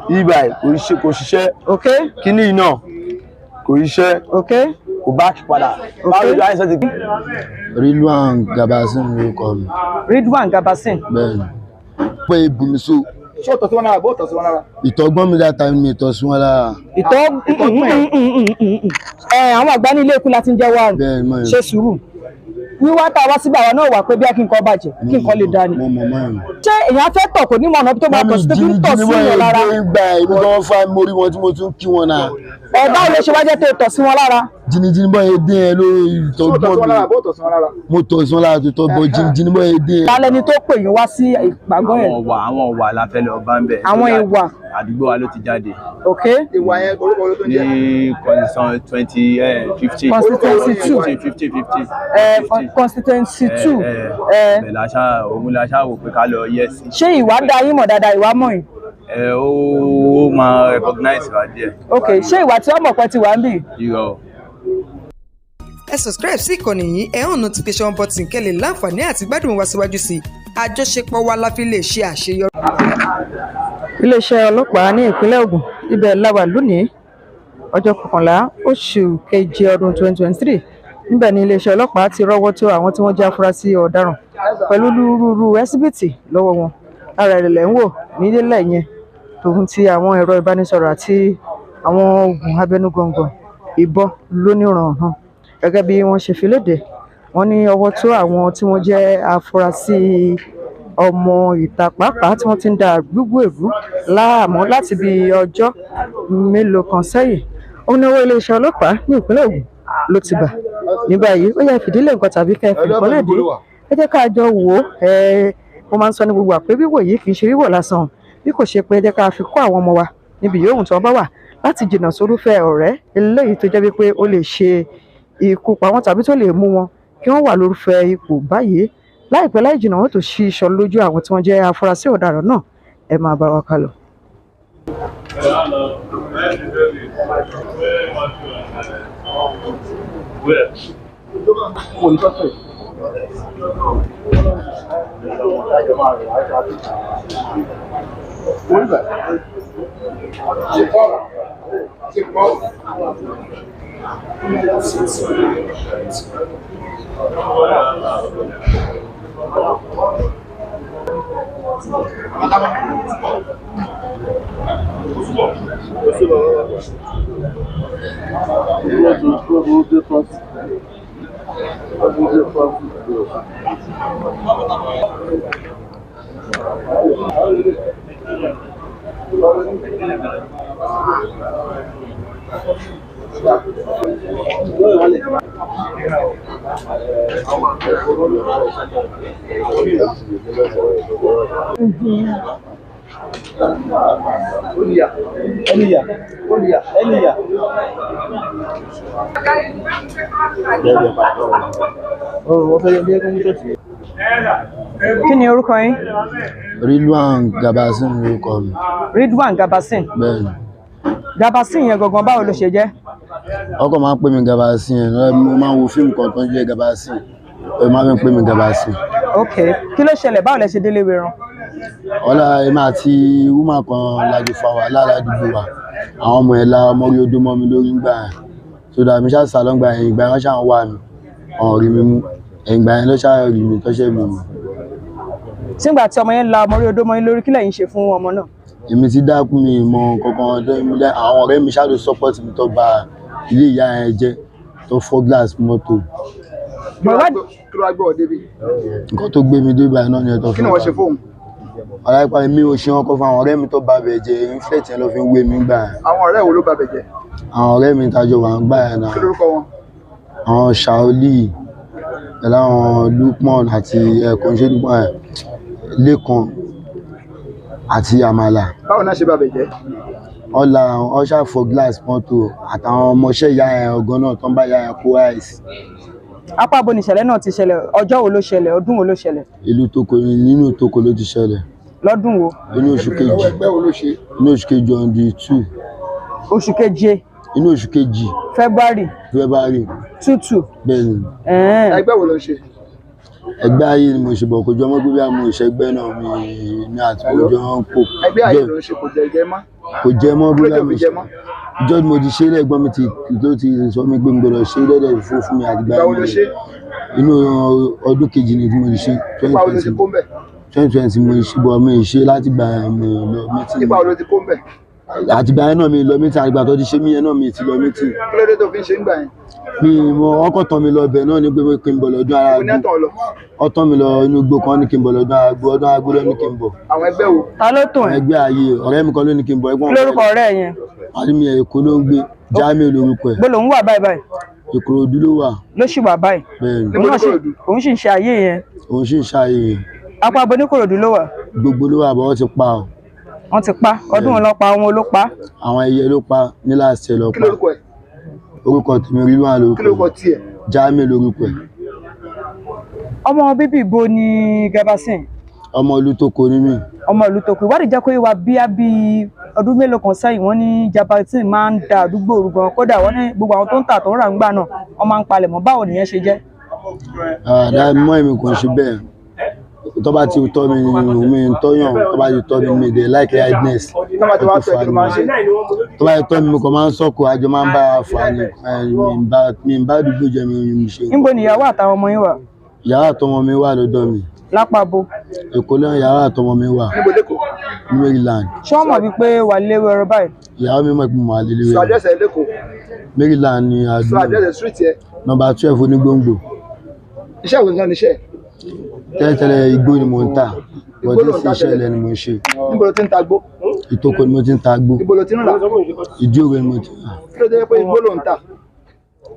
Ibai kò ṣiṣẹ́. Okay. Kíní náà kò ṣiṣẹ́. Okay. Kò back padà. Báwo ló ayé sọ ti. Ridwan Gabazin ló kọ mi. Ridwan Gabazin. Bẹ́ẹ̀ni. Pé ibùmí so. Ṣé o tọ̀ sí wọn lára bó tọ̀ sí wọn lára? Ìtọ́gbọ́n mi dáta mi ìtọ̀ sí wọn lára. Àwọn àgbà ní ilé ikú láti ń jẹ́wọ́ àrùn. Ṣe sùúrù. Wíwá tá a wá síbí àwọn náà wà pé bí kí nǹkan bàjẹ́ kí nǹkan lè dání. Ṣé èèyàn fẹ́ tọ̀ kò ní mọ̀ ọ̀nà tó máa tọ̀ sí tó fi ń tọ̀ sí wọn lára? Ibi tó ń fa mórí wọn tí mo tún kí wọn náà. Báwo ló ṣe wá jẹ́ tó tọ̀ sí wọn lára? Jìnnìjìnnì bọ́ edin ẹ ló ìtọ́gbọ́n mi. Mo tọ̀ sí wọn lára tó tọ́ bọ́ jìnnìjìnnì bọ́ edin ẹ. Lálẹ́ ni tó pè yín wá sí ìpàgọ́ yẹn. Àwọn ìwà la fẹ́ lọ bá ń bẹ̀. Àwọn ìwà. Àdúgbò wa ló ti jáde. Okay. Ìwà yẹn orúkọ ló tó ń jẹ́. Ní constitution 2015. Constituency 2. 50. Constituency 2. Bẹ̀ láṣà òun láṣà wò pé ká lọ yes. Ṣé ìwà dá yín mọ̀ dáadáa ìwà mọ̀ yín? Ó máa recognize wa díẹ̀. Okay, ṣé ìwà tí wọ́n mọ̀ pé ti wà ń bì? Irọ́. Ẹ subscribe sí ìkànnì yìí, ẹ hàn notification button kẹ́ lè láǹfààní àti gbádùn wa síwájú sí i. Àjọṣepọ̀ wa la fi lè ṣe àṣeyọrí. Iléeṣẹ́ ọlọ́pàá ní ìpínlẹ̀ Ògùn ibẹ̀ la wà lónìí ọjọ́ 11 oṣù keje ọdún 2023. Níbẹ̀ ni iléeṣẹ́ ọlọ́pàá ti rọ́wọ́ tó àwọn tí wọ́n jẹ́ afurasí ọ̀daràn pẹ̀lú lúrúurú ẹsíbìtì lọ́wọ́ wọn. Ara ìrẹ̀lẹ̀ ń wò nílẹ̀ yẹn tòun ti àwọn ẹ̀rọ ìbánisọ̀rọ̀ àti àwọn oògùn abẹnugọ̀ngọ̀ ìbọn lóníranran. Gẹ́gẹ́ bí wọ́n ṣe fi léde, wọ́n ní ọwọ́ tó àwọn tí wọ́n jẹ́ afurasí ọmọ ìta pàápàá tí wọ́n ti ń da àdúgbò èrú láàmú láti bí ọjọ́ mélòó kan sẹ́yìn. Ó ní owó iléeṣẹ́ ọlọ́pàá ní ìpínlẹ̀ Ògùn ló ti bà. Ní báyìí ó yẹ fìdílé nǹkan tàbí ká fi nǹkan lẹ́dí. Ẹ jẹ́ ká jọ wò ó. Mo máa ń sọ ní gbogbo àpé wíwò yìí kì í ṣe wíwò lásán bí kò ṣe pé ẹ jẹ́ ká fi kọ́ àwọn ọmọ wa níbi yòówù tí wọ́n bá wà láti jìnnà sórúfẹ́ ọ̀rẹ́ eléyìí tó jẹ́ wípé ó lè ṣe ikú pa wọ́n tàbí tó lè mú wọn kí wọ́n wà lórúfẹ́ ipò báyìí. Láìpẹ́ láì jìnnà wọ́n tó ṣí iṣan lójú àwọn tí wọ́n jẹ́ afurasí ọ̀daràn náà. Ẹ máa bá wa kálọ. Kí ni orúkọ yín? Ridwan Gabazin ló kọ mi. Ridwan Gabazin. Bẹ́ẹ̀ni. Gabazin yẹn gangan báwo ló ṣe jẹ́? Ọkọ máa ń pè mí Gabazin yẹn. Mo máa ń wo fíìmù kan tó ń jẹ́ Gabazin. Ó máa ń pè mí Gabazin. Okay. Kí ló ṣẹlẹ̀ báwo lẹ ṣe délé wẹran? Ọlá èmi àti woman kan lájọ fa wàhálà ládùúgbò wa. Àwọn ọmọ ẹ̀ la ọmọ orí odó mọ́ mi lórí ń gbà yẹn. Sódà mi ṣáà sálọ́ gbà yẹn ìgbà yẹn ṣáà ń wà mí. Ọ̀n rí mi mú. Ìgbà yẹn ló ṣáà rí mi tọ́ṣẹ́ mi mú. Sígbà tí ọmọ yẹn la ọmọ orí odó mọ́ yín lórí kí lẹ̀yin ṣe fún ọmọ náà? Èmi ti dákú mi mọ kankan àwọn ọ̀rẹ́ mi ṣáà ló support mi tó bà ilé ìyá yẹn jẹ́ tó fọ́ glass mọ́tò. Nǹkan tó gbé mi dé báyìí náà ni ẹ tó fún mi. Kí ni wọ́n ṣe fóun? Ọ̀rẹ́ mi ò ṣe wọn kọ́ fún àwọn ọ̀rẹ́ mi tó bà bẹ̀ jẹ́ inflate yẹn ló fi ń wé mi gbà yẹn. Àwọn ọ̀rẹ́ wo ló bà bẹ̀ jẹ́? Àwọn ọ̀rẹ́ mi tajọ wà ń gbà yẹn náà. Kí lórúkọ wọn? Àwọn Shaoli pẹ̀lú àwọn Lukman àti ẹ̀kọ́nṣẹ́ Lẹ́kan àti Àmàlà. Báwo náà ṣe bà bẹ̀ jẹ́? Ọlá ọṣà fọ́ glass mọ́tò àtàwọn ọmọọṣẹ́ ìyá yẹn ọgán náà tó ń bá ìyá yẹn kó àìsí. Apá bo ni ìṣẹ̀lẹ̀ náà ti ṣẹlẹ̀? Ọjọ́ wo ló ṣẹlẹ̀? Ọdún wo ló ṣẹlẹ̀? Ìlú Toko nínú Toko ló ti ṣẹlẹ̀. Lọ́dún wo? Inú oṣù kejì. Ẹgbẹ́ wo ló ṣe? Inú oṣù kejì on the 2. Oṣù keje. Inú oṣù kejì. February. 22. Bẹ́ẹ̀ni. Ẹgbẹ́ wo ló ṣe? Ẹgbẹ́ ayé ni mo ṣe bọ̀ kó jọ mọ́ gbé bí àmọ́ ìṣẹ́gbẹ́ náà mi àti ọjọ́ ń pò. Ẹgbẹ́ ayé ló ń ṣe kò jẹ́ ẹgbẹ́ mọ́. kò jẹ mọ́ bóyá mi ìjọ mo ti ṣe lẹ́gbọ́n mi tó ti sọ mi pé mo gbọ́dọ̀ ṣe lẹ́dẹ̀ fún mi àdìgbà inú ọdún kejì ni tí mo ti ṣe 2020 mo ṣe bọ̀ mi ṣe láti gba mi lọ mítì àtìgbà yẹn náà mi lọ mítì àtìgbà tó ti ṣe mí yẹn náà mi ti lọ mítì. kí ló dé tó fi ń ṣe ń gbà yẹn. mi mọ ọkọ tán mi lọ bẹ̀ náà ní pé kí n bọ̀ lọ́dún ara gbó ọtán mi lọ inú igbó kan ní kí n bọ̀ lọ́dún ara gbó ọdún ara gbó lọ ní kí n bọ̀. àwọn ẹgbẹ́ wo. ta ló tàn ẹ́. ẹgbẹ́ ayé ọ̀rẹ́ mi kan ló ní kí n bọ̀ ẹ̀gbọ́n. lórúkọ ọ̀rẹ́ yẹn. àdìmí Èkó ló ń gbé Jamiu lórúkọ ẹ̀. bó lòun wà báyìí. Ìkòròdú ló wà. ló sì wà báyìí. òun sì ń ṣe ayé yẹn. òun sì ń ṣe ayé yẹn. apá abo ní Ìkòròdú ló wà. gbogbo ló wà bọ́ wọ́n ti pa ọ́. wọ́n ti pa ọdún wọn lọ pa àwọn ló pa. àwọn ẹyẹ ló pa ní láti ẹ lọ pa. kí lórúkọ ẹ̀. orúkọ tèmi rí wà lórúkọ. kí lórúkọ tiẹ̀. Jamiu lórúkọ ẹ̀. ọmọ bíbí ibo ni Gabazin. ọmọ Olútoko ni mí. ọmọ Olútoko ìwádìí jẹ́ kó yé wa bí ọdún mélòó kan sẹ́yìn wọ́n ní Gabazin máa ń da àdúgbò òru gan kódà wọ́n ní gbogbo àwọn tó ń tà tó ń rà ń gbà náà wọ́n máa ń palẹ̀ mọ́ báwo nìyẹn ṣe jẹ́. mọ́ èmi kò ṣe bẹ́ẹ̀ tó bá ti tọ́ mi mi ń tọ́yàn tó bá ti tọ́ mi dé like hardness tó bá ti tọ́ mi kò máa ń sọ́kò àjọ máa ń bá a fà ní mi ń bá àdúgbò jẹ́ mi ṣe. níbo ni ìyàwó àtàwọn ọmọ yín wà. ìyàwó àtọmọ mi wà lọ́dọ̀ mi. lápapọ̀. Èkó lẹ́yìn ìyàwó àtọmọ mi wà. níbo lẹ́kọ̀ọ́. Maryland. ṣé wọ́n mọ̀ wípé wà léwu ẹ̀rọ báyìí. ìyàwó mi mọ̀ pé mo wà léwu ẹ̀rọ. sọ àdẹ́sẹ̀ lẹ́kọ̀ọ́. Maryland ni àdúgbò. sọ àdẹ́sẹ̀ street yẹ. Number 12 Onígbòǹgbò. iṣẹ́ wo nǹkan níṣẹ́. tẹ́lẹ̀tẹ́lẹ̀ igbó ni mò ń tà bọ́dé sí iṣẹ́ ilẹ̀ ni mò ń ṣe. níbo ló ti ń ta gbó. Ìtòkò ni mo ti ń ta gbó. ibo ló ti ń rà. Ìdí òwe ni mo ti rà. kí ló dé pé igbó ló ń tà.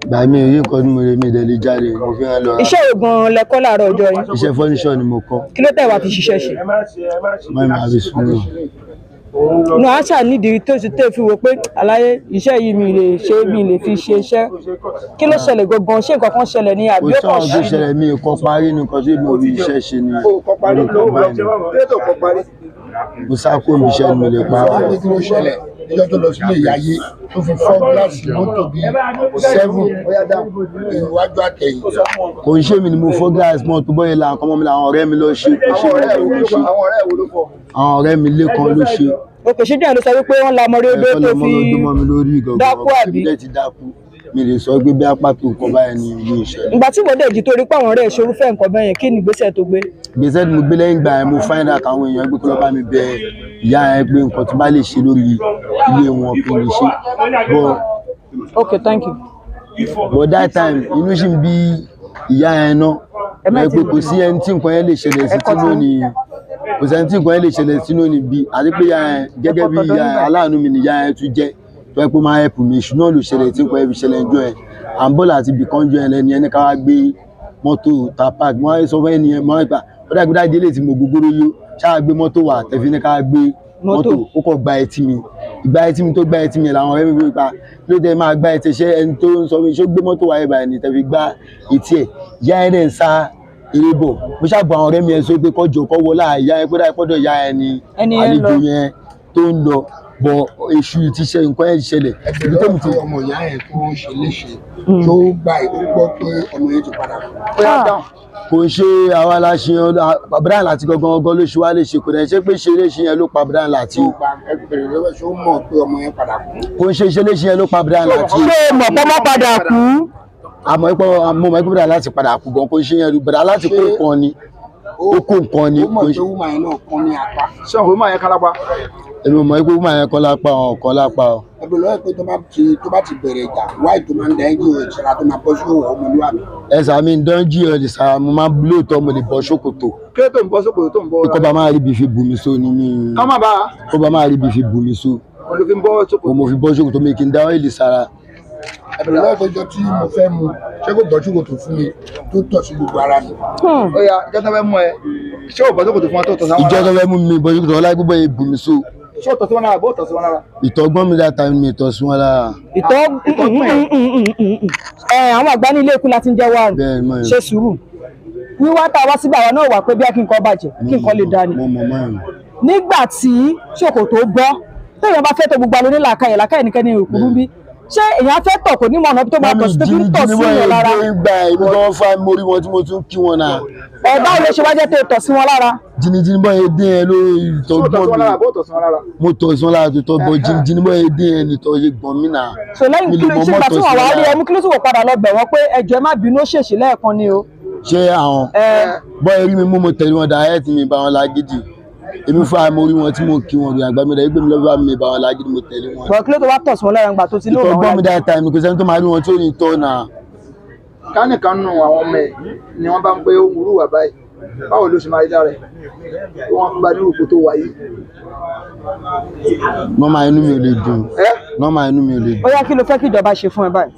gbà mí rí nǹkan tí mo lè mi ìdẹ́lẹ̀ jáde mo fi hàn lọ. iṣẹ́ ògùn lẹ́kọ́ láàárọ̀ ọjọ́ yìí. iṣẹ́ fọ́níṣọ̀ ni mo kọ́. kí ló tẹ̀ wá fi ṣiṣẹ́ ṣe. mọ́ ìmọ̀ àbí sùn náà. inú àṣà nídìí tó ti tẹ̀ fi wò pé àlàyé iṣẹ́ yìí mi lè ṣe mi lè fi ṣe iṣẹ́ kí ló ṣẹlẹ̀ gangan ṣé nǹkan kan ṣẹlẹ̀ ní àbí ó kàn ṣe. ṣẹlẹ̀ mi kọ́ parí nǹkan tí mo fi iṣẹ́ ṣe ni. o kọ́ parí ló kọ́ parí. mo sá kó mi iṣẹ́ ni mo lè pa. kí ló ṣẹlẹ̀ níjọ́ tó lọ sílé ìyáyé tó fi fọ́ gíláàsì mọ́tò bíi 7 iwájú àtẹ̀yìn. kò ń ṣe mi ni mo fọ́ gíláàsì mọ́tò bọ́yẹ̀ la nǹkan mọ́ mi làwọn ọ̀rẹ́ mi lọ ṣe. àwọn ọ̀rẹ́ wo ló fọ́. àwọn ọ̀rẹ́ mi lẹ́kan ló ṣe. òkè ṣíjú ẹ̀ ló sọ wípé wọ́n la mọ́rí odó tó fi dákú àbí. mi lè sọ pé bí apá tó nǹkan báyẹn ní ilé iṣẹ́. ìgbà tí mo dé ìjì torí pé àwọn ọ̀rẹ́ ìṣorúfẹ́ nǹkan bẹ́yẹn kí ni ìgbésẹ̀ tó gbé. ìgbésẹ̀ tí mo gbé lẹ́yìn ìgbà yẹn mo find out àwọn èèyàn gbé kó lọ bá mi bẹ ìyá yẹn pé nǹkan tí bá lè ṣe lórí ilé wọn kì í ṣe. okay thank you. but that time inú sì ń bí ìyá yẹn náà ẹ pé kò sí ẹni tí nǹkan yẹn lè ṣẹlẹ̀ sí tí lónìí kò sí ẹni tí nǹkan yẹn lè ṣẹlẹ̀ sí lónìí bí àti pé ìyá yẹn gẹ́gẹ́ bí ìyá yẹn aláàánú mi ni ìyá yẹn tún jẹ́ tó ẹ pé máa help mi ṣùgbọ́n ló ṣẹlẹ̀ tí nǹkan yẹn fi ṣẹlẹ̀ jọ ẹ̀ àǹbọ̀là àti ibìkan jọ ẹ̀ lẹ́ni ẹni ká wá gbé mọ́tò ta park wọ́n á sọ fún ẹni yẹn mọ́ ìgbà ó dàgbé dájú ilé tí mo gbogbo yó ṣáà gbé mọ́tò wà tẹ̀fí ní ká gbé mọ́tò ó kọ̀ gba ẹtì mi ìgbà ẹtì mi tó gba ẹtì mi làwọn ọ̀rẹ́ mi fi pa ló tẹ máa gba ẹtì ṣé ẹni tó ń sọ mi ṣó gbé mọ́tò wà ẹ̀ báyìí ní tẹ̀fí gbá etí ẹ̀ yá ẹ̀ dẹ̀ ń sá eré bọ̀ mo ṣàbọ̀ àwọn ọ̀rẹ́ mi ẹ̀ sọ pé kọjọ kọ́ wọlé àyà ẹ̀ pẹ́dà ìpọ́dọ̀ ya ẹ̀ ni àlejò yẹn tó ń lọ bọ̀ èṣù ti ṣe nǹkan ẹ̀ ṣẹlẹ̀. ibi tó ti ọmọ ìyá ẹ̀ tó ṣe léṣe tó gba ìgbọ́ pé ọmọ yẹn ti padà kò ṣe àwa la ṣe Brian láti gangan ló ṣe wá lè ṣe kò dẹ̀ ṣe pé ṣe léṣe yẹn ló pa Brian láti. ṣó mọ̀ pé ọmọ yẹn padà kú. kò ṣe léṣe yẹn ló pa Brian láti. ṣé o mọ̀ pé ọmọ padà kú. àmọ́ ipò àmọ́ ọmọ ẹgbẹ́ Brian láti padà kú gan kò ṣe yẹn lu Brian láti kó nǹkan ni ó kó nǹkan ni. ó mọ̀ pé wúmà yẹn náà kán ní apá. ṣé àwọn wúmà yẹn kálápá. èmi mọ̀ pé wúmà yẹn kọ́ lápá ọ̀kan lápá o. ẹgbẹ́ lọ́wọ́ pé tó bá ti bẹ̀rẹ̀ ìjà wáì tó máa ń da ẹjọ́ ìṣẹ̀ra tó máa bọ́ sí òwò ọmọlúwàbí. ẹ̀sà mi ń dán jí ọ̀dì sára mo máa lóòótọ́ mo lè bọ́ ṣòkòtò. kí ló tó ń bọ́ ṣòkòtò tó ń bọ́. kó bá máa rí ibi fi bù mí so ni mí. ká má bá a. kó bá máa rí ibi fi bù mí so. olùfin bọ́ ṣòkòtò. mo fi bọ́ ṣòkòtò mi kì í dá ọ́ìlì sára. ẹgbẹ́ lọ́wọ́ pé jọ tí mo fẹ́ mu ṣé kò bọ́ ṣòkòtò fún mi tó tọ̀ sí gbogbo ara mi. ó yá ìjọ tó fẹ́ mú ẹ ṣé ò bọ́ ṣòkòtò fún ọ tó tọ̀ sáwọn ìjọ tó fẹ́ mú mi bọ́ ṣòkòtò ọlá gbogbo yẹn bù mí so. ṣé ò tọ̀ sí wọn lára bó tọ̀ sí wọn lára. ìtọ́gbọ́n mi dáta mi ìtọ̀ sí wọn lára. àwọn àgbá ní ilé ikú láti ń jẹ́ wá ṣe sùúrù wíwá tá a wá síbi àwọn náà wà pé bí kí nǹkan bàjẹ́ kí nǹkan lè dání. nígbà tí ṣòkòtò bọ́ téèyàn bá fẹ́ tó gbogbo alóní làákàyè làákàyè nìkan ní òkúrú bí ṣé èèyàn fẹ́ tọ̀ kò ní mọ̀ ọ̀nà tó máa tọ̀ sí tó fi ń tọ̀ sí wọn lára. ìgbà ibi tí wọ́n fa mórí wọn tí mo tún kí wọn náà. ọ̀gá ò lè ṣe wájẹ́ tó tọ̀ sí wọn lára. jìnnìjìnnì bọ́ yẹn dín ẹ lórí ìtọ́gbọ́n mi mo tọ̀ sí wọn lára tó tọ́ bọ́ jìnnìjìnnì bọ́ yẹn dín ẹ nìtọ́ yẹ gbọ̀n mí náà. so lẹ́yìn kí ló ṣe gbà tí wọ́n wá rí ẹmú kí ló sì wò padà lọ bẹ̀ wọ́n pé ẹjọ́ ẹ má bínú ó ṣèṣì lẹ́ẹ̀kan ni o. ṣé àwọn bọ́ ẹ rí mi mú mo tẹ̀lé wọn dáa tí mi bá wọn lágídí èmi fún àmọ́ orí wọn tí mo kí wọn rí àgbà mi rẹ̀ gbé mi lọ́wọ́ mi bá wọn lágídí mo tẹ̀lé wọn. bọ̀ kí ló tó wá tọ̀ sí wọn lára ńgbà tó ti lóòrùn ìtọ́gbọ́n mi dáa táìmù kò sẹ́ni tó máa rí wọn tí ò ní tọ́ náà. kánìkan nù àwọn ọmọ ẹ̀ ni wọ́n bá ń pé ó ń wúrú wà báyìí báwo ló ṣe máa rí lára ẹ̀ tí wọ́n fi bá ní òkú tó wáyé. nọ́mà inú mi ò lè dùn nọ́mà inú mi ò lè dùn. ó yá kí ló fẹ́ kí ìjọba ṣe fún ẹ báyìí.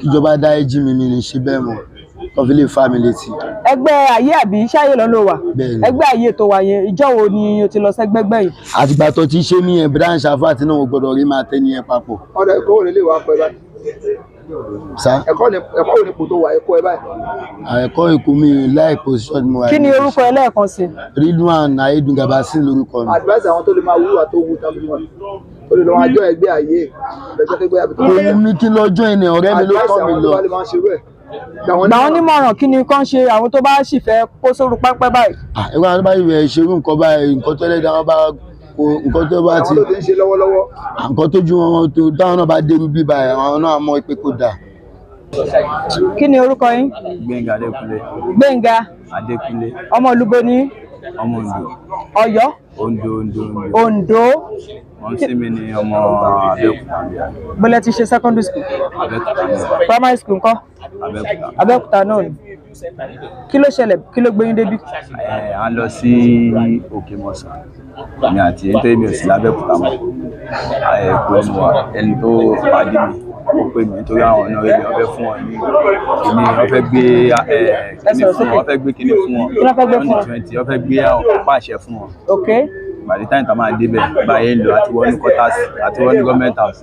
kíjọba dá ẹjí mi ní ṣe bẹ́ẹ̀ mọ́ kọ́ fi lè fa mi létí. ẹgbẹ́ ayé àbí ṣáyé lọ ló wà ẹgbẹ́ ayé tó wà yẹn ìjọ wo ni o ti lọ sẹ́gbẹ́gbẹ́ yìí. àtìgbà tó ti ṣe mí yẹn branch àfáàtì náà gbọ́dọ̀ rí máa tẹ́ ní yẹn papọ̀. ọ̀dọ̀ ẹ̀kọ́ wo lè wà pẹ́ báyìí. Sá. ẹ̀kọ́ wo ni ipò tó wà ẹ̀kọ́ ẹ báyìí. ẹ̀kọ́ ikú mi láì position mi wà. kí ni orúkọ ẹ lẹ́ẹ̀kan sí. Ridwan Ayédùn Gabazin lórúkọ mi. advice àwọn tó lè máa wúwà tó wù tàbí wọn tó lè lọ wọn àjọ ẹgbẹ́ ayé ẹgbẹ́ àbí tó lè. òun ní kí lọ́jọ́ ẹni ọ̀rẹ́ mi ló tọ́ mi lọ. gbà wọ́n nímọ̀ràn kí ni kán ṣe àwọn tó bá sì fẹ́ kó sóru pápẹ́ báyìí. ẹgbẹ́ àwọn tó bá yẹ ṣerú nǹkan báyìí nǹkan tó lẹ́dá wọn bá nǹkan tó bá ti. àwọn tó ti ń ṣe lọ́wọ́lọ́wọ́. nǹkan tó ju wọn tó táwọn náà bá dé bí báyìí àwọn náà mọ̀ pé kò dáa. kí ni orúkọ yín. Gbénga Adékúnlé. Gbénga Adékúnlé. ọmọ olúbo ní. ọmọ Oǹdó. Ọ̀yọ́. Oǹdó. wọ́n sì mí ní ọmọ Abẹ́òkúta. bọ́lẹ̀ ti ṣe secondary school. Abẹ́òkúta náà. primary school ńkọ́. Abẹ́òkúta náà ni. kí ló ṣẹlẹ̀ kí ló gbé yín débi. a lọ sí Òkè Mọ̀sán mi àti ẹni tó yẹ mi ò sí l'Abẹ́òkúta mọ́ ẹni tó pàdé mi ó pè mí nítorí àwọn ọ̀nà ilé ọ̀fẹ́ fún wọn ní kíní ọ̀fẹ́ gbé kíní fún wọn lọ́nà 20 ọ̀fẹ́ gbé pàṣẹ fún wọn. By the time tá máa débẹ̀ báyé lọ àti wọnú quarters àti wọnú government house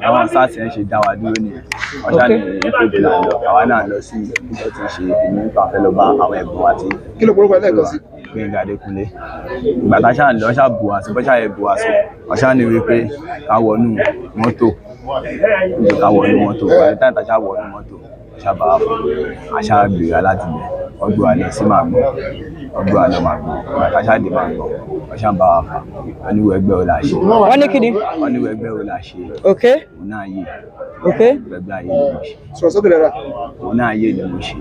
àwọn sars yẹn ṣe dá wa dúró nìyẹn wọ́n ṣáà ní ìpèbí là ń lọ àwa náà lọ sí ìjọ tí ń ṣe ìpínlẹ̀ nípa fẹ́ lọ bá àwọn ẹ̀gbọ́n àti. kí ló porúkọ ẹlẹ́ẹ̀kan sí. Gbénga Adékúnlé ìgbà tá a ṣáà ń lọ ṣáà bù àṣọ bọ́ṣà yẹn bù àṣọ wọ́n ṣáà ní wípé ká wọnú mọ́tò by the time tá a ṣáà wọnú mọ́tò ṣáà bá wà fún àṣà gbèrà láti bẹ̀ ọgbọ́n àlẹ́ sí màgbọ́n ọgbọ́n àlọ́ màgbọ́n àṣà dé màgbọ́n ọṣà ń bá wa fà wọ́n ní ẹgbẹ́ ò là ṣe. wọ́n ní kíni. wọ́n ní ẹgbẹ́ ò là ṣe. òun náà yé. ẹgbẹ́ ayé ni mo ṣe. sọ̀rọ̀ sókè dára. òun náà yé ni mo ṣe.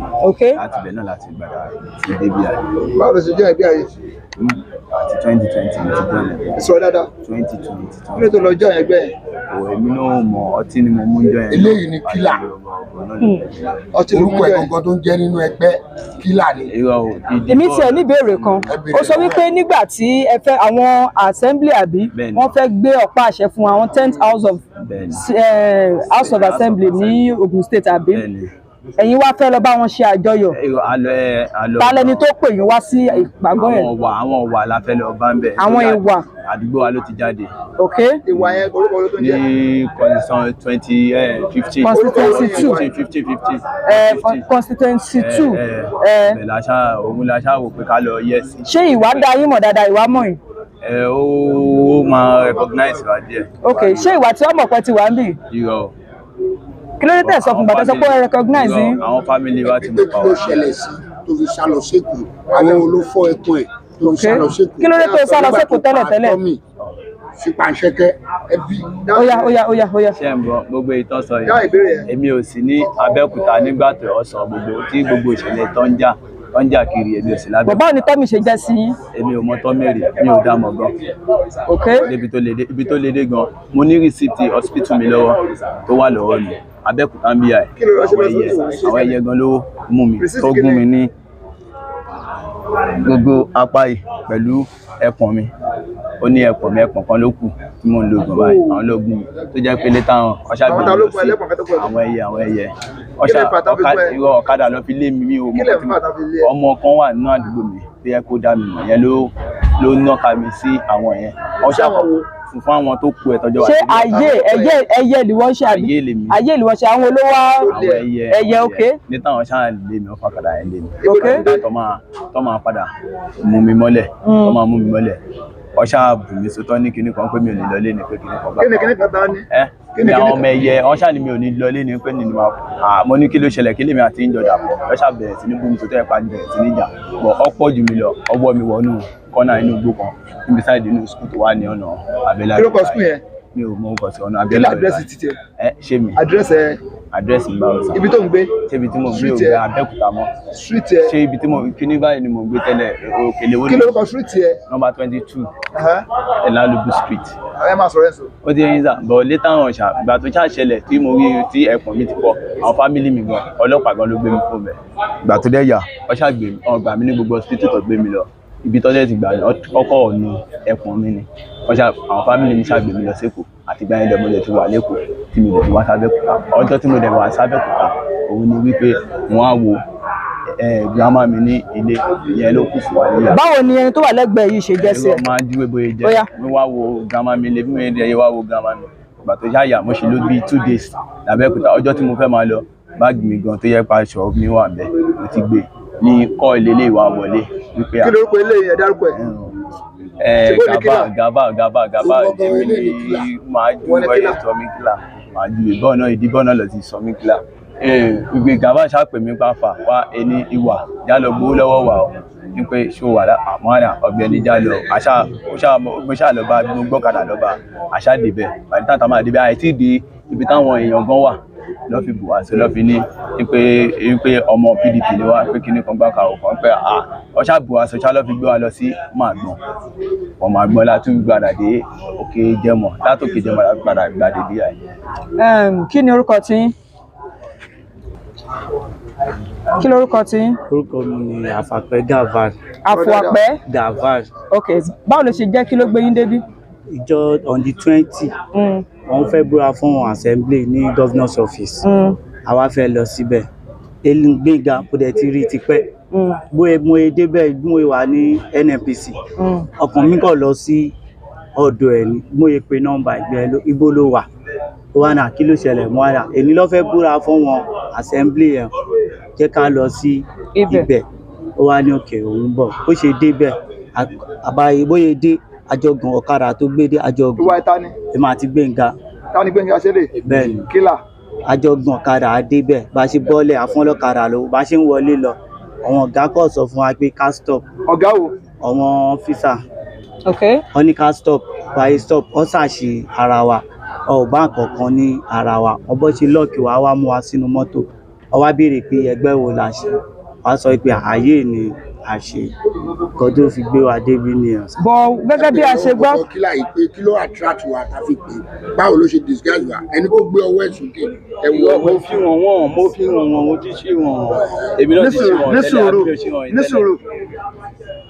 láti bẹ̀ náà láti gbàdá ti débi àyè. báwo ló ṣe jẹ́ ẹgbẹ́ ayé. àti 2020 mo ti bẹ̀rẹ̀. sọ dáadáa. 2020. kí ló tó lọ jọ ẹgbẹ́ yẹn. èmi náà mọ ọtí ni mo mú jọ yẹn. eléyìí ni kílà orúkọ ẹ̀gbọ́n tó ń jẹ́ nínú ẹgbẹ́ kílà ni. èmi tiẹ̀ ní ìbéèrè kan ó sọ wípé nígbà tí ẹ fẹ́ àwọn assembly àbí wọ́n fẹ́ gbé ọ̀pá àṣẹ fún àwọn 10th house of assembly ní Ogun State àbí ẹ̀yin wá fẹ́ lọ bá wọn ṣe àjọyọ̀ talẹ́ni tó pè yín wá sí ìpàgọ́ yẹn. àwọn ìwà la fẹ́ lọ bá ń bẹ̀. àwọn ìwà. àdúgbò wa ló ti jáde. ìwà yẹn orúkọ ló tó ń jẹ́. ní constitution 2015. constituency 2. constituency 2. bẹ́ẹ̀ òun la ṣáà wò pé ká lọ yẹ sí. ṣé ìwà dá yín mọ̀ dáadáa ìwà mọ̀ yín. ó máa recognize wa díẹ̀. ṣé ìwà tí wọ́n mọ̀ pé ti wà ń bì. irọ́ kí ló dé tẹ̀ sọ fún bàtà sọ pé ó recognize yín. àwọn family wa ti mọ̀ pa wá. kí ló ṣẹlẹ̀ sí tó fi sá lọ sékù àwọn olófọ́ ẹkùn ẹ̀ tó fi sá lọ sékù. kí ló dé tó sá lọ sékù tẹ́lẹ̀. fi pàṣẹkẹ ẹbí. Óyá. ṣé ń bọ gbogbo ìtàn sọ yìí èmi ò sí ní Abẹ́òkúta nígbà tó ọ̀sán gbogbo ìṣẹ̀lẹ̀ tó ń jà kiri èmi ò sí lábẹ́. bàbá ni tọ́mì ṣe jẹ́ sí yín. èmi ò mọ tọ́mẹ̀rì mi ò dá mọ̀ gan. ibi tó lédè gan mo ní rìsíìtì hospital mi lọ́wọ́ tó wà lọ́wọ́ mi Abẹ́òkúta ń bí i àwọn ẹyẹ gan ló mú mi tó gún mi ní gbogbo apá yìí pẹ̀lú ẹpọ̀n mi ó ní ẹpọ̀n kan ló kù tí mò ń lo ògùn báyìí àwọn ló gún mi tó jẹ́ pé létà hàn ọ̀ṣà gbé mi lọ sí àwọn ẹyẹ ọ̀kadà lọ fi lé mi ò mọ̀ ọmọ kan wà nínú àdúgbò mi tó yẹ kó dá mi mọ̀ yẹn ló nọ́ka mi sí àwọn yẹn ọ̀ṣà fún àwọn tó kú ẹ tọjọ wà. ṣé ẹyẹ ni wọ́n ṣe àbí ayé ni wọ́n ṣe àwọn olówó ẹyẹ òkè. ní táwọn ṣáà lé mi ọfà kadà yẹn lé mi. tó máa padà mú mi mọ́lẹ̀ ọṣà bù mí sọtọ́ ní kinní kan pé mi ò ní lọ lé ní pé kinní kan bá. kinní kan bá ní. ní àwọn ọmọ ẹyẹ wọ́n ṣáà ní mi ò ní lọ lé ní pé nínú mo ní kí ló ṣẹlẹ̀ kí lèmi àti ìjọba pọ̀ lọ́ ṣáà bẹ̀rẹ̀ sí ní bómi tó tẹ́ pa bẹ̀rẹ̀ sí ní jà bọ̀ ọ̀pọ̀ jù mí lọ ọwọ́ mi wọnú kọ́nà inú igbó kan níbi sáìdì inú skul tó wà ní ọ̀nà abẹ́lá. kí ló kọ skul yẹn? mi ò mọ orúkọ sí ọ̀nà abẹ́lá. kí ló àdírẹ́sì ti tiẹ̀? ṣé mi àdírẹ́sì mi báwo sá. ibi tó ń gbé? ṣé ibi tí mo gbé ò gbé Abẹ́òkúta mọ́. street yẹ? ṣé ibi tí mo kíní báyìí ni mo gbé tẹ́lẹ̀ Òkèlè Woni. kí ló kọ street yẹ? number 22 Lamu street. ẹ máa sọ̀rọ̀ ẹ̀ sọ. ó ti yẹn sá bọ̀ létà hàn ṣá ìgbà tó ṣá ṣẹlẹ̀ tí mo rí tí ẹ̀pọ̀n mi ti fọ́ àwọn fámìlì mi gan ọlọ́pàá gan ló gbé mi fún mi. ìgbà tó dẹ̀ yà ọ ṣá gbé mi ọgbà mi ní gbogbo hospital tó gbé mi lọ ibi tó dẹ̀ ti gbà ọkọ̀ ọ̀nù ẹ̀pọ̀n mi ni àwọn fámìlì mi ṣàgbé mi lọ sẹ́kọ̀ọ́ àti ìgbà yẹn lọ mo lè ti wà lẹ́kọ̀ọ́ tí mo lè ti wá sábẹ́kúta ọjọ́ tí mo dẹ̀ wá sábẹ́kúta òun ni wípé wọ́n á wo grandma mi ní ilé ìyẹn ló kù fún wa níyà. báwo ni ẹni tó wà lẹ́gbẹ̀ẹ́ yìí ṣe jẹ́ sí ẹ? ẹ̀rọ máa ń díwé bóyá jẹ́ mi wá wo grandma mi ilé bí mo yẹ wá wo grandma mi ìgbà tó ṣáàyà mo ṣe ló bí 2 days lábẹ́kúta ọjọ́ tí mo fẹ́ máa lọ báàgì mi gan tó yẹ pa aṣọ mi wà bẹ́ẹ̀ mo ti gbé ní kọ́ ilé ìwà wọlé wípé kí lórúkọ ilé yẹn dárúkọ ẹ? Gaba èmi máa ju wọlé sọ mí kílà máa ju ìbọn náà ìdíbọn náà lọ sí sọ mí kílà ìgbé Gaba ṣàpè mí pàfà wá ẹni ìwà já lọ gbowó lọ́wọ́ wa o ní pé ṣó wà àmọ́ra ọ̀gbẹ́ni já lọ àṣà mo ṣáà lọ bá mo gbọ́kadà lọ bá àṣà débẹ̀ bàtí táwọn máa débẹ̀ àìtí di ibi táwọn èèyàn gan wà lọ́ fi bù wá sí lọ́ fi ní pé ọmọ PDP ni wá pé kíní kan gbáka ò kàn pé ọṣà bù wá sọṣà lọ́ fi gbé wa lọ sí Màgbọ́n ọmọ Àgbọ̀n látún gbàdà dé Òkè Jẹmọ̀ látòkè Jẹmọ̀ láti gbàdà gbàdé bí i. kí ni orúkọ tí yín? kí lorúkọ tí yín? orúkọ mi ni Àfàpẹ́ Gabazin. Àfọ̀pẹ́ Gabazin. ok báwo ló ṣe jẹ́ kí ló gbé yín débí? ìjọ on the 20 wọ́n fẹ́ búra fún assembly ní governor's office àwa fẹ́ lọ síbẹ̀ Gbénga kò dẹ̀ ti rí tipẹ́ bóyá mo débẹ̀ mo wà ní NNPC ọkàn mi kàn lọ sí ọ̀dọ̀ ẹ̀ ní mo pe nọ́mbà ìgbẹ́ ibo ló wà ó wà náà kí ló ṣẹlẹ̀ mọ́ àyà èmi ló fẹ́ búra fún wọn assembly ẹ̀ jẹ́ ká lọ sí ibẹ̀ ó wà ní òkè òun bọ̀ ó ṣe débẹ̀ àbáyé bóyá dé àjọgùn ọ̀kadà tó gbé dé àjọgùn ìwà ìta ni èmi àti Gbénga. ta ni Gbénga ṣe lè? bẹ́ẹ̀ni kílà àjọgùn ọ̀kadà àdébẹ̀ bá ṣe bọ́ọ̀lẹ̀ àfọ́nlọ́kadà lọ bá ṣe ń wọlé lọ àwọn ọ̀gá kọ̀ sọ fún wa pé ká stop. ọ̀gá wo? àwọn ọ́fíìsà ok wọ́n ní ká stop báyìí stop wọ́n ṣàṣì ara wa ọ̀bá kankan ní ara wa ọbọ̀ ṣe lọ́ọ̀kì wa wá mú wa sínú mọ́tò ó wá béèrè pé ẹgbẹ́ wo la ṣe wá sọ pé ààyè ni a ṣe nǹkan tó fi gbé wa débi ni ọ̀sán. bọ̀ gẹ́gẹ́ bí a ṣe gbọ́. kí láì pé kí ló attract wa ta fi pé báwo ló ṣe disguise wa ẹni tó gbé ọwọ́ ẹ̀ sókè ẹ̀wọ̀ mo fi wọn mo ti ṣe wọn èmi náà ti ṣe wọn ní sùúrù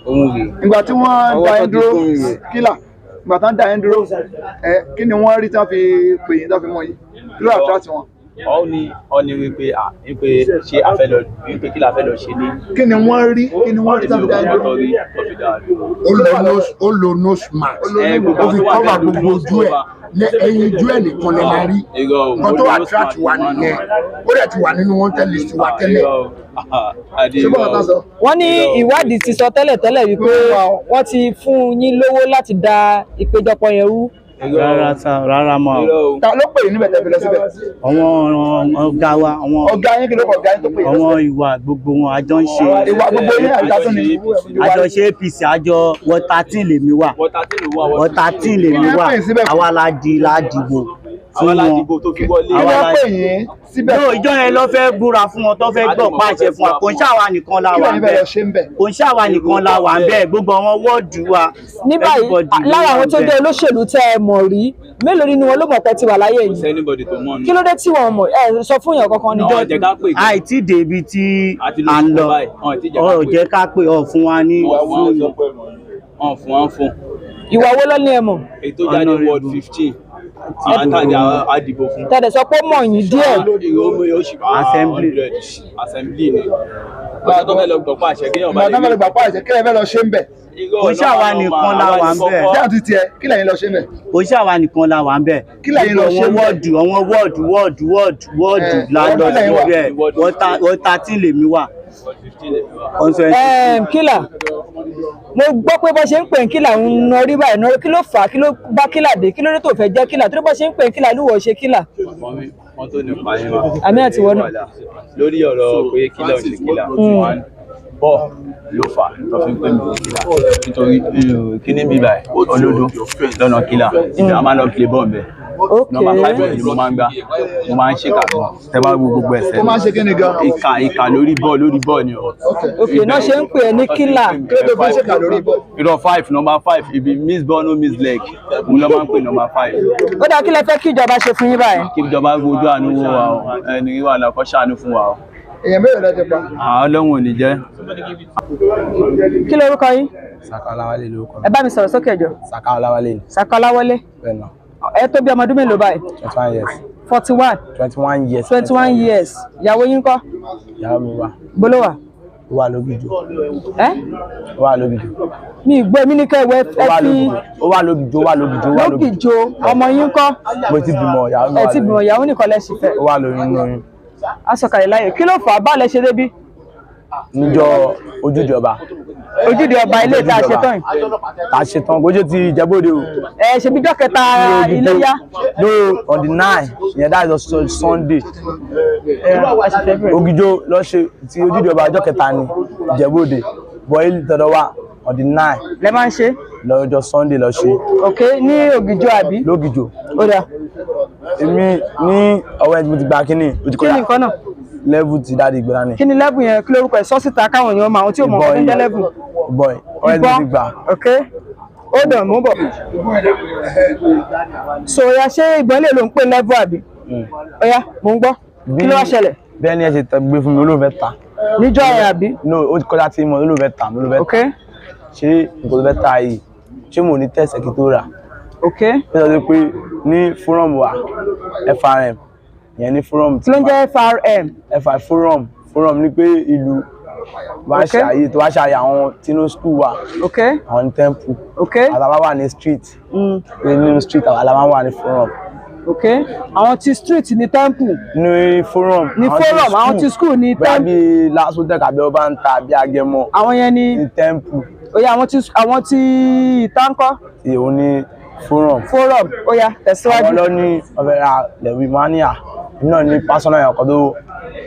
òun rè. ìgbà tí wọ́n da ẹ dúró kílà ìgbà tí wọ́n da ẹ dúró kí ni wọ́n rí tí wọ́n fi pè yín tí wọ́n fi mọ̀ yín kí ló attract wọn? ọ ní wípé ṣé a fẹ́ lọ wípé kí la fẹ́ lọ ṣe ní. kí ni wọ́n rí tí wọ́n fi dá ẹ dúró? ó lo nose mask ó fi cover gbogbo ojú ẹ̀ ẹyin ojú ẹ̀ nìkan lè máa rí nǹkan tó attract wa nìyẹn ó dẹ̀ ti wà nínú wanted list wa tẹ́lẹ̀. wọ́n ní ìwádìí ti sọ tẹ́lẹ̀tẹ́lẹ̀ wípé wọ́n ti fún yín lówó láti da ìpéjọpọ̀ yẹn rú. rárá mọ́ ta ló pè yín níbẹ̀ tẹ́ fi lọ síbẹ̀? àwọn ọ̀gá wa ọ̀gá yín kí ló kọ ọ̀gá yín tó pè yín? àwọn ìwà gbogbo wọn àjọ ń ṣe ìwà gbogbo yín àjọ tó ní àjọ ṣe APC àjọ wọ́tàtìn lèmi wà wọ́tàtìn lèmi wà àwa la dìbò fún wọn àwa la pè yín síbẹ̀. yóò ìjọ yẹn lọ fẹ́ búra fún wọn tó fẹ́ gbọ́ pàṣẹ fún wa kò ń ṣàwa nìkan la wà bẹ́ẹ̀ kò ń ṣàwa nìkan la wà bẹ́ẹ̀ gbogbo àwọn wọ́ọ̀dù wa. ní báyìí lára àwọn tó jẹ́ olóṣèlú tẹ́ ẹ mọ̀ rí mélòó nínú wọn ló mọ̀ pé ti wà láyé yìí kí ló dé tí wọn mọ̀ ẹ sọ fún yàn kankan níjọ́ àìtí débi tí à ń lọ ọ jẹ́ ká pè ọ fún wa ní fún ìwà wo ló ní ẹ mọ̀. ètò jáde ward 15 àdìbò fún. tẹ̀lé sọ pé mọ̀ yín díẹ̀. assembly ni ọjọ́ tó fẹ́ lọ gbọ̀pọ̀ àṣẹ kéèyàn bá lè lè gbọ̀pọ̀ àṣẹ kí lè fẹ́ lọ ṣe ń bẹ̀. kò ṣàwa nìkan la wà ń bẹ̀. bí àti tiẹ̀ kí lẹ́yìn lọ ṣe ń bẹ̀. kò ṣàwa nìkan la wà ń bẹ̀. kí lẹ́yìn lọ ṣe ń bẹ̀. àwọn wọ́ọ̀dù la lọ sí bẹ̀ wọ́tàtìn lèmi wà kílà mo gbọ́ pé bó ṣe ń pè ń kílà ń nọrí báyìí nọrí kí ló fà á kí ló bá kílà dé kí ló dé tó fẹ́ jẹ́ kílà tó bó ṣe ń pè ń kílà lúwọ̀ ṣe kílà. wọ́n tó nípa yẹn wá. àmì àti wọ́n náà. lórí ọ̀rọ̀ pé kílà ò ṣe kílà bọ́ ló fà tó fi ń pè mí kílà nítorí kíní bíbá ẹ̀ olódó lọ́nà kílà ìgbà máa ń lọ kílé bọ́ọ̀ bẹ́ẹ̀. Nọ́mbà 5 ni mo máa ń gbá mo máa ń ṣèkà gan tẹ bá gbogbo ẹsẹ̀ ó máa ń ṣe kí ni gan. ìkà lórí bọ́ọ̀ ni o. ok náà ṣe ń pè é ní kílà. kí ló fi ń ṣèkà lórí bọ́ọ̀. irọ́ 5 nọ́mbà 5 ibi miss ball no miss leg mo lọ́ máa ń pè nọ́mbà 5. ó dáa kí lẹ fẹ́ kí ìjọba ṣe fún yín báyìí. kí ìjọba gbójú àánú wo wa o ẹni wà lọ́kọ́ ṣàánú fún wa o. èèyàn mélòó lẹ ti pa. Ọlọ́run ò ní jẹ́. kí lorúkọ yín. Saka Ọláwálé lórúkọ mi. ẹ bá mi sọ̀rọ̀ sókè jọ. Saka Ọláwálé ni. Saka Ọláwálé. Bẹ́ẹ̀ náà. ẹ tó bí ọmọ ọdún mélòó báyìí. 21 years. 41. 21 years. 21 years. ìyàwó yín kọ́. Ìyàwó mi wà. bolo wà. Ó wà lógìjò. Ó wà lógìjò. mi gbọ́ mi ní kẹ́ ẹ fi. Ó wà lógìjò. lógìjò ọmọ yín kọ́. Mo ti bímọ ìyàwó mi. ẹ ti bímọ ìyàwó nìkan lẹ́sìn fẹ́. Ó wà lóyún lóyún. asọ̀kàlẹ̀ láyè kí ló fà á bá lẹ ṣe débi. Níjọ́ ojúde ọba. ojúde ọba ilé tá a ṣe tán yìí. Tá a ṣe tán gbójú ti Ìjẹ̀bú-Òde o. ẹ ṣe bí jọ́ kẹta iléyá. No, on the 9 yẹn that is Sunday. Ògìjò lọ ṣe ti ojúde ọba ọjọ́ kẹta ní Ìjẹ̀bú-Òde bọ̀ ilé tọ̀dọ̀ wa on the 9. lẹ máa ń ṣe. lọ́jọ́ Sunday lọ ṣe. ok ní Ògìjò àbí. lógìjò. ó dáa. èmi ní ọwọ́ ẹ̀ tí mo ti gba kínní. kí ni nǹkan náà. level ti dáàdi ìgbéra ni. kí ni level yẹn kí lórúkọ ẹ̀ sọ́sìta káwọn èèyàn máa àwọn tí ò mọ̀ ọ́ ní jẹ́ level. boy ọwọ́ ẹ̀ tí mo ti gbà. ok ó dàn mú bọ̀. so ya ṣé ìbọn lè ló ń pè level àbí. ọ̀ya mò ń gbọ́ kí ló wá ṣẹlẹ̀. bẹ́ẹ̀ ni ẹ ṣe gbé fún mi olóòfẹ́ ta. níjọ́ yẹn àbí. no ó kọjá tí mo olóòfẹ́ ta mi olóòfẹ́ ta. ok ṣé nǹkan tó fẹ́ ta yìí ṣé mo ní tẹ̀sẹ̀ kí tó rà. ok bí wọ́n ti pé ní fúrọ̀mù wa FRM yẹn ní fúrọ̀mù tí ló ń jẹ́ FRM. fúrọ̀mù ní pé ìlú wá ṣàyè tó wá ṣàyè àwọn tínú skul wa àwọn ní temple àtàwọn wà ní street nínú street àtàwọn wà ní forum. àwọn ti street ní temple. ní forum àwọn ti school ní temple. bóyá bíi lásòtẹ́kà bí ọba ń ta bí agẹmọ. àwọn yẹn ní temple. oya àwọn ti ìtànkọ́. ìhun ní forum. oya tẹ̀síwájú. àwọn lọ ní ọ̀fẹ́ra lẹ́wì mania náà ní personal ẹ̀kọ́ tó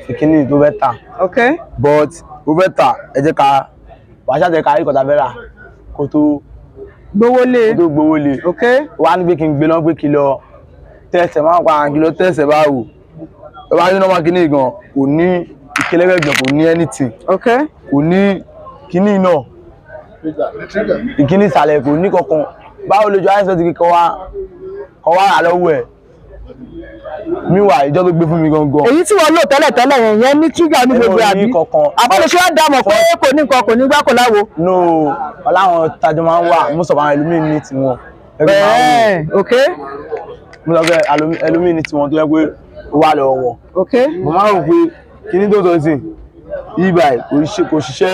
fi kíní tó fẹ́ tà. but ó fẹ́ tà ẹ jẹ́ ká wàá ṣàtẹ̀ ká rí kọ́ta fẹ́ rà kó tó gbówó lé. wá ní pé kí n gbé lọ pé kí lọ tẹ̀sẹ̀ máa ń pa kí lọ tẹ̀sẹ̀ bá wò ẹ bá ní nọ́mbà kíní gan kò ní ìkẹlẹ́gbẹ̀ gan kò ní anything kò ní kíní náà ìkíní ìsàlẹ̀ kò ní kankan báwo lójú àìsàn ti kọ́ wá rà lọ́wọ́ ẹ̀ miwa ìjọ tó gbé fún mi gangan. èyí tí wọ́n lò tẹ́lẹ̀ yẹn ní trigger ní gbogbo àbí àbọ̀lẹ̀ ṣé wàá dámọ̀ pé kò ní nǹkan kò ní gbá kò láwo. no ọláwọn tajọ máa ń wà most of àwọn ẹlòmíì ní tiwọn. mo sọ pé ẹlòmíì ní tiwọn tó yẹ pé ó wà lọ́wọ́ wọn. mo máa ń rò pé kíní tó tọ́ sí ibà kò ṣiṣẹ́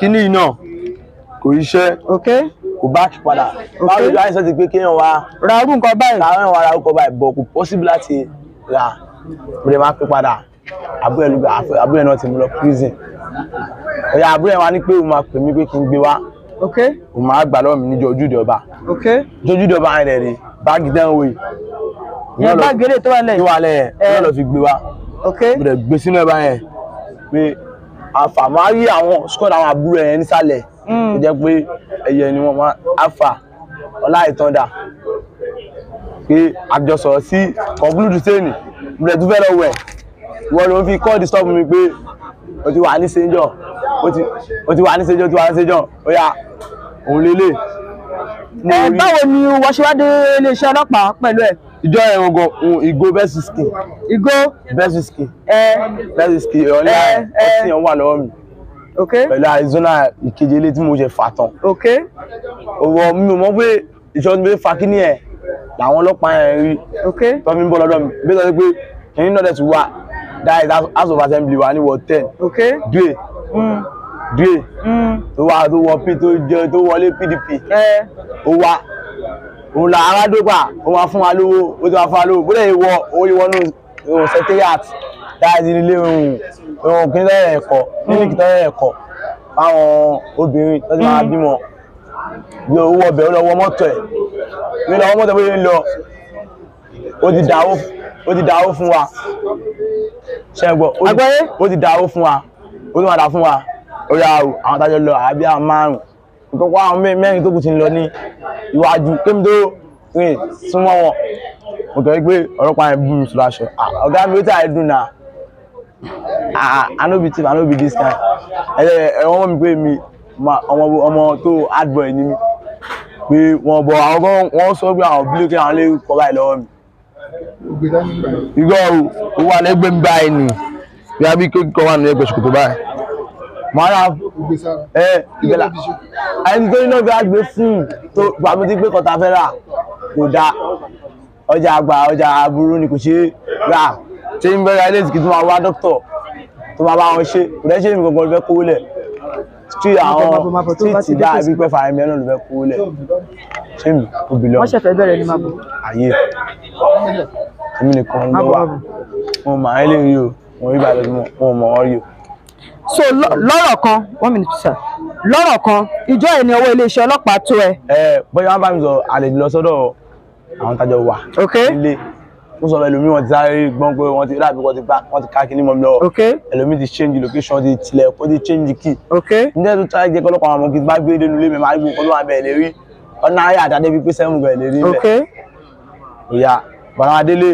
kíní náà kò ṣiṣẹ́ kò bá kí padà báwo lójú àìsàn ti pé kéèyàn wá ra orú nǹkan báyìí bọ̀ kò possible láti ra mo lè máa pé padà àbúrò náà ti mú lọ prison ọ̀yà àbúrò wa ní pé òun máa pè mí pé kí n gbé wá òun máa gbà lọ́wọ́ mi níjọ́ ojúde ọba ojúde ọba yẹn rẹ̀ báàgì dẹ́wọ̀ yìí yẹn báàgì eré tó wà lẹ́yìn ẹ̀ lọ́ fi gbé wá mo lè gbé sínú ẹ̀ báyẹn pé àfàmárí àwọn squad àwọn àbúrò yẹn nísàlẹ̀ ó jẹ́ pé ẹyẹ ni wọ́n máa afa ọlá ìtọ́ndà pé àjọsọ̀rọ̀ sí conclude sẹ́ni bẹ̀rẹ̀ tó fẹ́ lọ wẹ̀ wọ́n ló fi kọ́ disturb mi pé o ti wà ní sẹ́jọ́ o ti wà ní sẹ́jọ́ ó yá òun lélẹ̀. báwo ni wọ́n ṣe wá dé iléeṣẹ́ ọlọ́pàá pẹ̀lú ẹ̀. ìjọ ẹ̀rọ gan ìgò bẹ́sìsìkì ọ̀lẹ́ ọtí yẹn wà lọ́wọ́ mi pẹ̀lú Arizona ìkeje ilé tí mo ṣe fà tán. òwò mi ò mọ̀ pé ìṣọ́ ti fa kíní ẹ̀ làwọn ọlọ́pàá yẹn rí tó fi ń bọ́ lọ́dọ̀ mi bí sọ pé kìíní náà dẹ̀ tún wà that is house of assembly wà ní ward 10 due tó wà tó wọ p tó wọlé PDP ó wà òun là aládùúgbà ó máa fún wa lówó ó ti máa fún wa lówó bó lè wọ owó ìwọ nù secretariat dáadé nílé ohun kí ní tọ́lẹ̀ ẹ̀kọ́ nílé kí tọ́lẹ̀ ẹ̀kọ́ fáwọn obìnrin tó ti máa bímọ bí owó ọbẹ̀ ó lọ wọ mọ́tò ẹ̀ ní lọ wọ mọ́tò bóyá ń lọ ó ti dáwó fún wa ṣẹ́gbọ́ ó ti dáwó fún wa ó ti máa dá fún wa ó yà àwọn tájọ lọ àbí àwọn márùn nǹkan àwọn mẹ́rin tó kù ti ń lọ ní iwájú kémi tó rìn súnmọ́ wọn mo kẹ́ pé ọlọ́pàá yẹn bú mi sùn láṣọ ọ̀gá mi ó tà ẹ́ dùn náà I no be thief, I no be this kind ẹ̀wọ̀n mọ̀ mi pé mi ọmọ tó hard boy ni mi pé wọ́n bọ̀ àwọn kan wọ́n sọ pé àwọn bílẹ̀ kí àwọn lè kọ́ báyìí lọ́wọ́ mi. Ìgbọ́ o wà lẹ́gbẹ̀ẹ́ mi báyìí ni bí a bí kíkọ́ wà ní ẹgbẹ́ ṣòkòtò báyìí. Màá ra ìgbẹ́lá ẹni tó iná bí a gbé fún tó gbàgbé tí pé kọta fẹ́ rà kò dáa ọjà àgbà ọjà aburú ni kò ṣe é rà ṣé ń bẹ̀rẹ̀ ilé ìsìnkú tó máa wá dókítọ̀ tó máa bá wọn ṣe kò dẹ́ ṣe ní gbogbo ọ̀fẹ́ kówó lẹ̀ tí àwọn tí dá ibi pẹ́ fara ẹ̀mí ẹ̀ náà ló fẹ́ kówó lẹ̀ ṣé mi kò bí lọ. wọ́n ṣẹ̀fẹ̀ bẹ̀rẹ̀ ní màbọ̀. ayé èmi nìkan ló wà wọn máa ń lè rí o wọn rí bàbá wọn mọ̀ ọ́ rí o. So lọ́rọ̀ kan 1 minute sir lọ́rọ̀ kan ìjọ ẹ̀ ní ọwọ́ iléeṣẹ́ ọlọ́pàá tó ẹ. bóyá wọn bá mi sọ àlejò lọ sọ́dọ̀ àwọn tájọ wà nílé mo sọ ẹlòmíì wọn ti sáré gbọ́n pé wọ́n ti rábì wọ́n ti ká kíní mọ́ mi lọ ẹlòmíì ti change location ti tilẹ̀ ó ti change key níjẹ́ tó try jẹ́ kọ́lọ́pàá àwọn ọmọ kí n bá gbé dénú lé mi máa gbé nǹkan ló wà bẹ́ẹ̀ lè rí ọ̀nà ayé àdáde bíi pé 7 gbẹ̀ lè rí ilẹ̀ ìyá bàrà adélé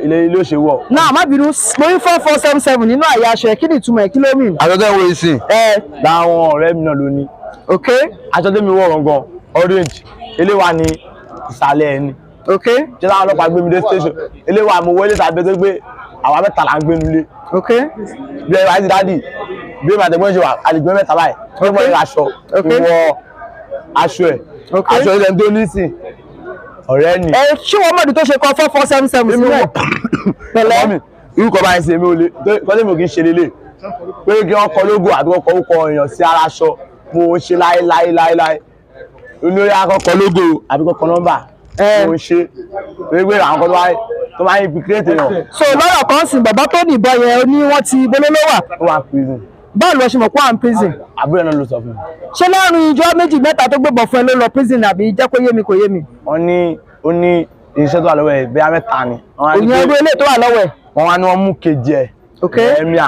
ilé òṣè wọ̀. náà má bínú mo ní 4477 nínú àyà aṣọ ẹ kí ni ìtumọ̀ ẹ kí ló mìn. àjọ̀dún wo ìsìn. láwọn ọ̀rẹ́ mi náà ló ní. aṣọ tẹ́mi wọ̀ gangan orange eléwà ní ìsàlẹ̀ ẹni. ṣé táwọn ọlọ́pàá gbé mi dé station eléwà mo wọlé tàbí tó gbé àwa mẹ́ta là ń gbé nulẹ̀. bí ẹ wá sí dádì bí ẹ máa tẹ̀gbọ́n ṣe wà àlejò mẹ́ta báyìí bí wọ́n ní aṣọ ìwọ aṣọ ẹ̀ aṣọ ilẹ̀ tó ní sìn ọ̀rẹ́ ni. ṣé wọ́n mọ̀dún tó ṣe kọ 4477 sílẹ̀. pẹ̀lẹ́ irú kan báyìí ṣe mi ò lè kọ́lé mi ò kì í ṣe lélẹ̀ pé kí wọ́n kọ lógo àbí wọ́n kọ orúkọ èèyàn sí ara aṣọ mo ń ṣe láéláé olórí akọkọ lógo àbí kọkọ nọ́mbà mo ń ṣe pé àwọn kan tó máa ń ibi kírètè yàn. so lọ́rọ̀ kan sìn bàbá tó nìbọn yẹn ní wọ́n ti bolóló wà. ó wà prison. báwo lọ ṣe mọ̀ pé wà ń prison. àbúrò náà ló sọ fún mi. ṣé láàrin ìjọ méjì mẹ́ta tó gbébọn fún ẹ ló lọ prison àbí jẹ́ kó yé mi kò yé mi. wọ́n ní ó ní iṣẹ́ tó wà lọ́wọ́ ẹ̀ bẹ́ẹ̀ mẹ́ta ni. òyìn ẹgbẹ́ ilé tó wà lọ́wọ́ ẹ̀. wọ́n wá ní wọ́n mú kejì ẹ̀ ẹ̀míà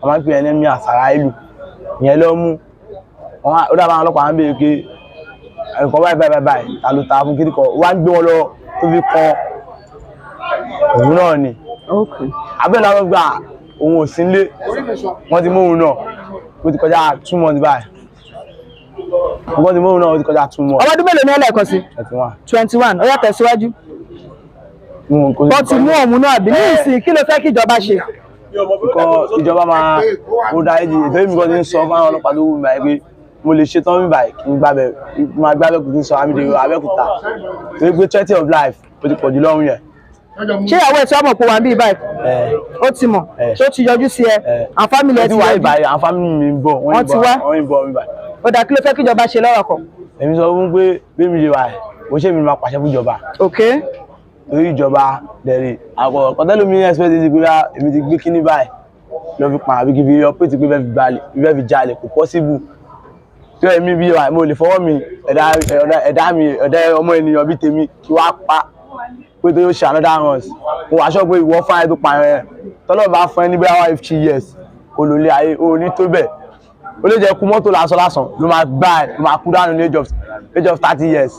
wọ́n máa ń pè ẹ́ ẹ̀míà sàrà ìlú ìyẹn ló mú ó dábàá àwọn ọlọ́pàá ń béèrè pé ẹ̀kọ́ báyìí ta ló ta fún kíríkọ wá ń gbé wọn lọ tó fi kan òun náà ni. abẹ́rẹ́ làwọn gbà òun ò sí nílé wọ́n ti mú òun náà ó ti kọjá 2 months báyìí wọ́n ti mú òun náà ó ti kọjá 2 months. ọmọ ọdún mélòó ni ẹlẹ́ẹ̀kan sí. 21. ó yá tẹ̀síwájú. wọ́n ti mú òun náà bí ní ìsìn kí ló fẹ́ kí ìjọba ṣe. ìjọba máa ó dá èdè ètò ìmìkan ti ń sọ fún àwọn ọlọ́pàá tó wù mí báyìí pé mo lè ṣetán mi báyìí kí n gbàbẹ̀ máa gbàbẹ̀ kò tí ń sọ àmìdèrò Abẹ́òkúta torí pé 30 of life ó ti pọ̀ jù lọ́rùn yẹn. ṣé ìyàwó ẹ̀ tí wọ́n mọ̀ pé wà ń bí báyìí ó ti mọ̀ tó ti yọjú sí ẹ àwọn fámìlì ẹ ti wá ìbàyẹ̀ àwọn fámìlì mi ń bọ̀ wọ́n ti wá wọ́n ń bọ̀ mi báyìí. ó dà kí ló fẹ́ kí ìjọba ṣe lọ́rọ̀ kan. èmi sọ fún pé bí mi ṣe wà ó ṣe mi máa pàṣẹ fún ìjọba. torí ìjọba dẹ̀rẹ̀ àpọ̀ kọ́tẹ́lómi expect ti gbé èmi ti gbé kíní báyìí lọ fi pa àbí kí fi ọpẹ́ ti gbé fẹ́ fi jalè kò possible tí èmi bí wà mo lè fọwọ́ mi ẹ̀dá ọmọ ènìyàn bí tèmi kí wá pa pé tó yóò ṣe another runs mo wá sọ pé ìwọ fáyẹ tó pààyàn yẹn tọ́lọ́ bá fún ẹ ní bẹ́ẹ̀ 50 years olólè ayé òní tó bẹ̀ ó lè jẹ́ kú mọ́tò lásán ló máa gbá ẹ ló máa kú dànù ní age of 30 years.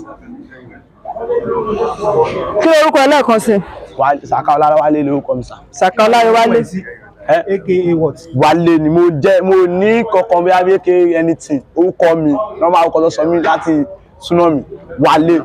kí lorúkọ ẹ lẹ́ẹ̀kan sí. Saka Ọláwálé lórúkọ mi sà. Saka Ọláwálé. aka what. Wálé ni mo ní kankan bí abẹ́ aka anything orúkọ mi normal orúkọ tó sọ mí láti súná mi Wálé.